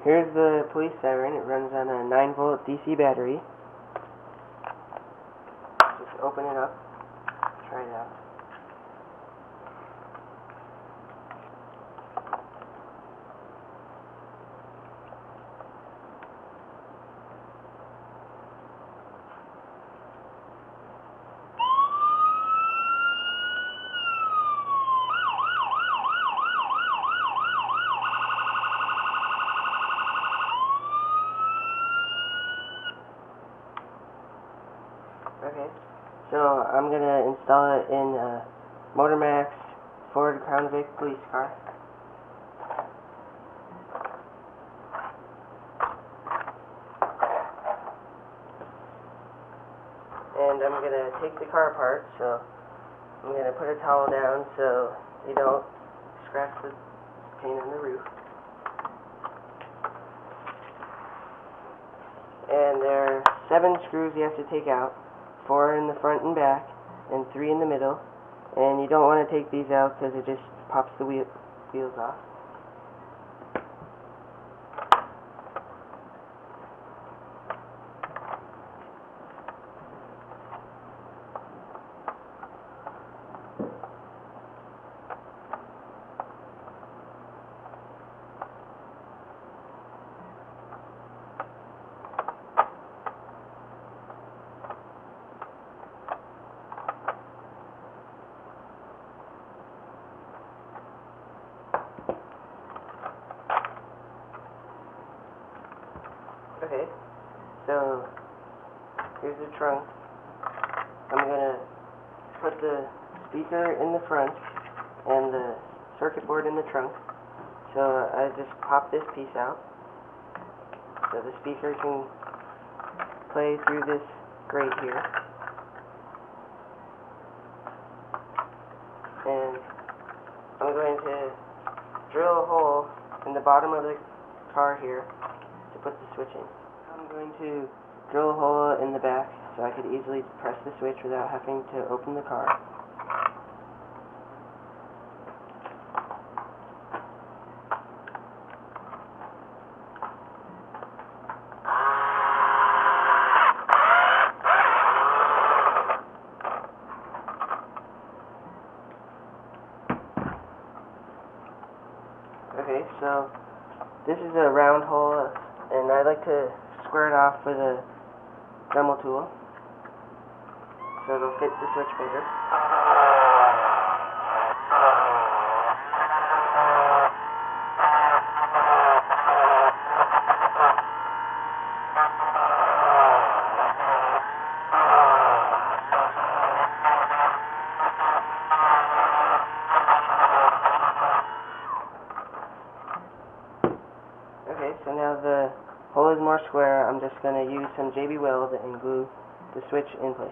Here's the police siren. It runs on a 9-volt DC battery. Just open it up. Try it out. Okay, so I'm going to install it in Motor Max Ford Crown Vic police car. And I'm going to take the car apart, so I'm going to put a towel down so you don't scratch the paint on the roof. And there are 7 screws you have to take out. 4 in the front and back, and 3 in the middle. And you don't want to take these out because it just pops the wheels off. Okay, so here's the trunk. I'm going to put the speaker in the front and the circuit board in the trunk. So I just pop this piece out so the speaker can play through this grate here. And I'm going to drill a hole in the bottom of the car here to put the switch in. I'm going to drill a hole in the back so I could easily press the switch without having to open the car. Okay, so this is a round hole, and I like to square it off with a Dremel tool so it'll fit the switch better. Okay, so now the hole is more square. I'm just going to use some JB Weld and glue the switch in place.